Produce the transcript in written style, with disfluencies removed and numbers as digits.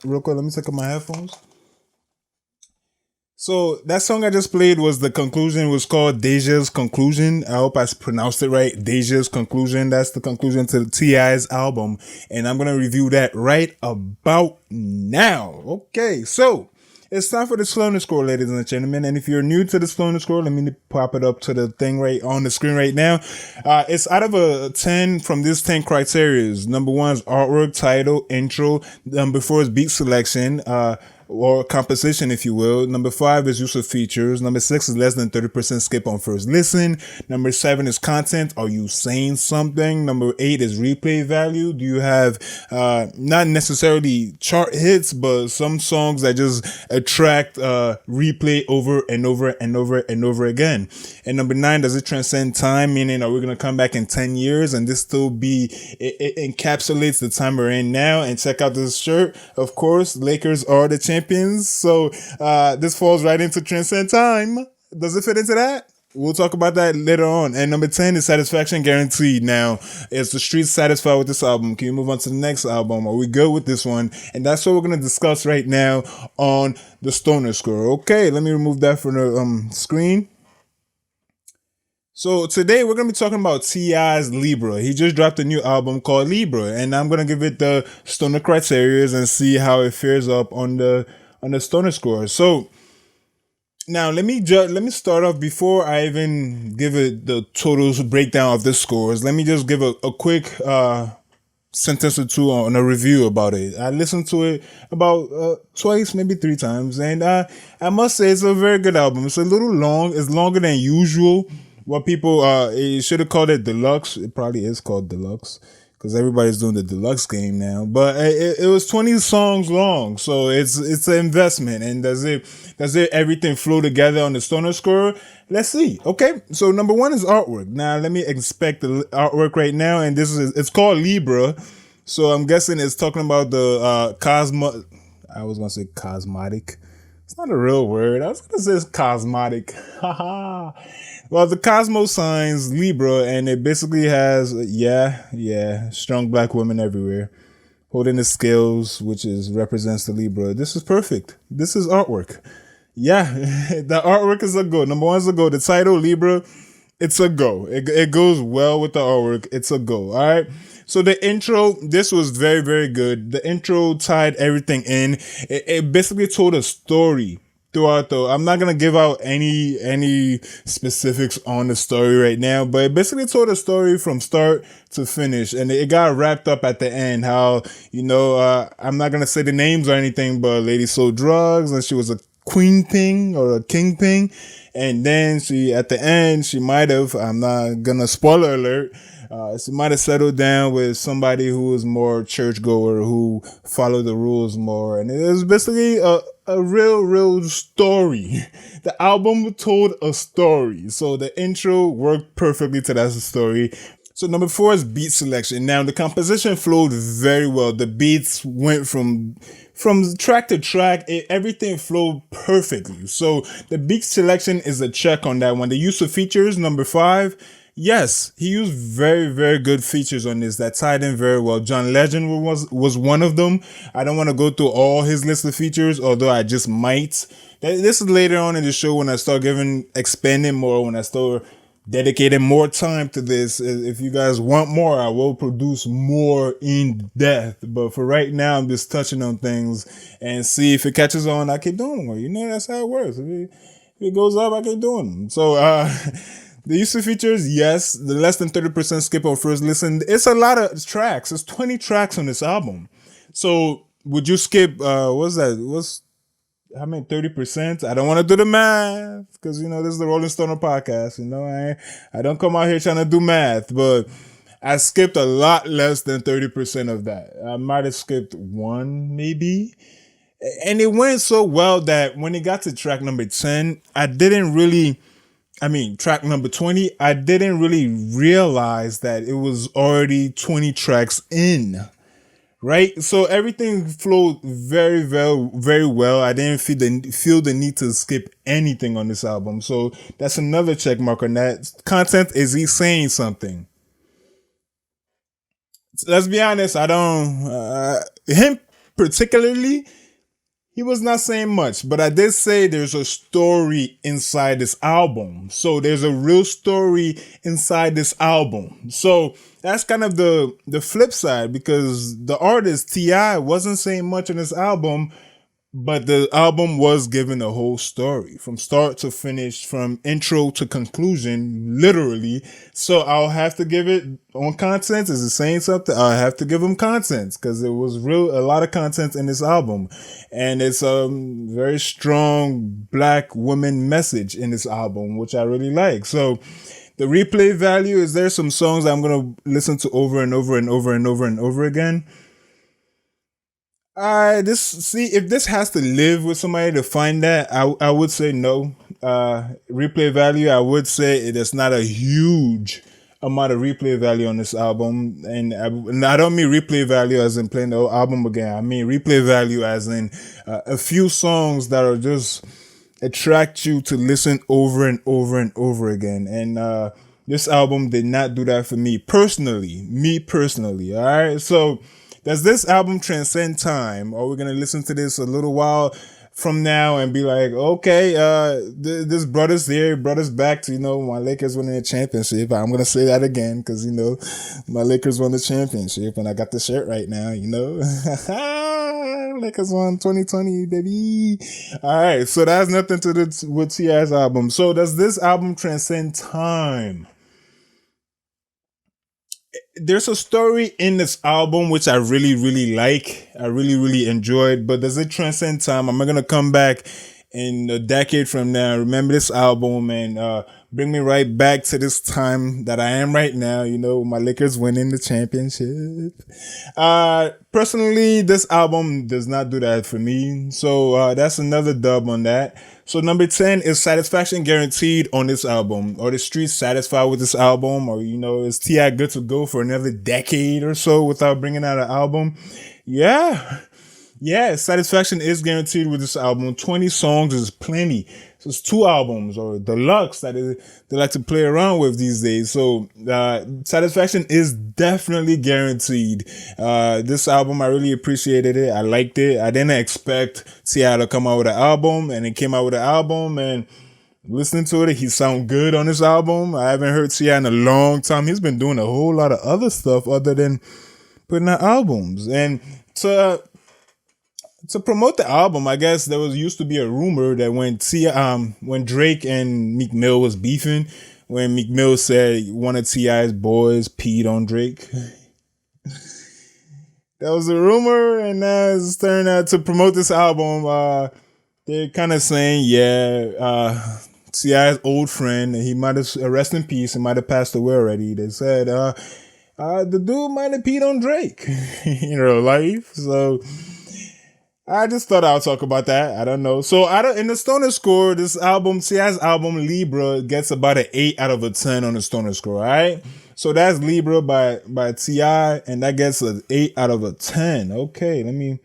Real quick, let me take out my headphones. So that song I just played was the conclusion. Was called Deja's Conclusion. I hope I pronounced it right. Deja's Conclusion. That's the conclusion to Ti's album, and I'm gonna review that right about now. Okay, so it's time for the Stoner Score, ladies and gentlemen. And if you're new to the Stoner Score, let me pop it up to the thing right on the screen right now. It's out of a 10 from these 10 criterias. Number one is artwork, title, intro. Number four is beat selection. Or composition, if you will. Number five is use of features. Number six is less than 30% skip on first listen. Number seven is content. Are you saying something? Number eight is replay value. Do you have not necessarily chart hits, but some songs that just attract replay over and over and over and over again? And number nine, does it transcend time? Meaning, are we going to come back in 10 years and this still be, it encapsulates the time we're in now? And check out this shirt. Of course, Lakers are the champions. So this falls right into transcend time. Does it fit into that? We'll talk about that later on. And number 10 is satisfaction guaranteed. Now, is the streets satisfied with this album? Can you move on to the next album? Are we good with this one? And that's what we're going to discuss right now on the Stoner Score. Okay, let me remove that from the screen. So today we're gonna be talking about T.I.'s Libra. He just dropped a new album called Libra, and I'm gonna give it the Stoner criteria and see how it fares up on the Stoner Score. So now let me start off before I even give it the total breakdown of the scores. Let me just give a quick sentence or two on a review about it. I listened to it about twice, maybe three times, and I must say it's a very good album. It's a little long. It's longer than usual. What people it should have called it deluxe. It probably is called deluxe because everybody's doing the deluxe game now. But it was 20 songs long, so it's an investment. And does it everything flow together on the Stoner Score? Let's see. Okay, so number one is artwork. Now let me inspect the artwork right now, and it's called Libra. So I'm guessing it's talking about the cosmo. I was gonna say cosmotic. It's not a real word. I was gonna say it's cosmotic. Haha. Well, the Cosmo signs Libra, and it basically has, strong black women everywhere, holding the scales, which represents the Libra. This is perfect. This is artwork. Yeah, the artwork is a go. Number one is a go. The title, Libra, it's a go. It goes well with the artwork. It's a go. All right. So the intro, this was very, very good. The intro tied everything in. It basically told a story throughout, though. I'm not gonna give out any specifics on the story right now, but it basically told a story from start to finish, and it got wrapped up at the end. How I'm not gonna say the names or anything, but a lady sold drugs, and she was a queen ping or a king ping, and then at the end she might have. I'm not gonna spoiler alert. She might have settled down with somebody who was more churchgoer, who followed the rules more, and it was basically a real story. The album told a story, so the intro worked perfectly to that story. So number four is beat selection. Now the composition flowed very well. The beats went from track to track. Everything flowed perfectly. So the beat selection is a check on that one. The use of features, number five. Yes, he used very, very good features on this that tied in very well. John Legend was one of them. I don't want to go through all his list of features, although I just might. This is later on in the show when I start expanding more, when I start dedicating more time to this. If you guys want more, I will produce more in depth. But for right now, I'm just touching on things and see if it catches on. I keep doing more. That's how it works. If it goes up, I keep doing them. So, the use of features, yes. The less than 30% skip on first listen. It's a lot of tracks. It's 20 tracks on this album. So would you skip, what's that? How many 30%? I don't want to do the math because, this is the Rolling Stoner podcast. I don't come out here trying to do math, but I skipped a lot less than 30% of that. I might have skipped one maybe. And it went so well that when it got to track number 10, track number 20, I didn't really realize that it was already 20 tracks in, right? So everything flowed very, very, very well. I didn't feel the need to skip anything on this album. So that's another check mark on that. Content, is he saying something? Let's be honest, I don't, him particularly, he was not saying much, but I did say there's a story inside this album. So there's a real story inside this album. So that's kind of the flip side, because the artist T.I. wasn't saying much on this album, but the album was given a whole story from start to finish, from intro to conclusion, literally. So I'll have to give it on content. Is it saying something? I'll have to give him content, because it was a lot of content in this album, and it's a very strong black woman message in this album, which I really like. So the replay value is, there some songs I'm gonna listen to over and over and over and over and over again. If this has to live with somebody to find that, I would say no. Replay value, I would say it is not a huge amount of replay value on this album, and I don't mean replay value as in playing the whole album again. I mean replay value as in a few songs that are just attract you to listen over and over and over again. And this album did not do that for me personally. All right, so does this album transcend time? Or are we gonna listen to this a little while from now and be like, okay, this brought us there, brought us back to, my Lakers winning the championship. I'm gonna say that again because my Lakers won the championship and I got the shirt right now. Lakers won 2020, baby. All right, so that has nothing to do with T.I.'s album. So does this album transcend time? There's a story in this album which I really, really like. I really, really enjoyed. But does it transcend time? Am I gonna come back in a decade from now, remember this album, and bring me right back to this time that I am right now? My Lakers winning the championship. Personally, this album does not do that for me. So that's another dub on that. So number 10 is satisfaction guaranteed on this album. Are the streets satisfied with this album? Or, is T.I. good to go for another decade or so without bringing out an album? Yeah, satisfaction is guaranteed with this album. 20 songs is plenty. So it's 2 albums or deluxe that they like to play around with these days. So satisfaction is definitely guaranteed. This album, I really appreciated it. I liked it. I didn't expect T.I. to come out with an album, and it came out with an album, and listening to it, he sound good on this album. I haven't heard T.I. in a long time. He's been doing a whole lot of other stuff other than putting out albums. And to promote the album, I guess there used to be a rumor that when Drake and Meek Mill was beefing, when Meek Mill said one of T.I.'s boys peed on Drake. That was a rumor, and now it's turned out to promote this album. They're kind of saying, T.I.'s old friend, he might have, rest in peace, he might have passed away already. They said, the dude might have peed on Drake in real life. So I just thought I'll talk about that. I don't know. So in the Stoner Score, this album, T.I.'s album Libra, gets about an 8 out of a 10 on the Stoner Score. All right. So that's Libra by T.I., and that gets an 8 out of a 10. Okay, let me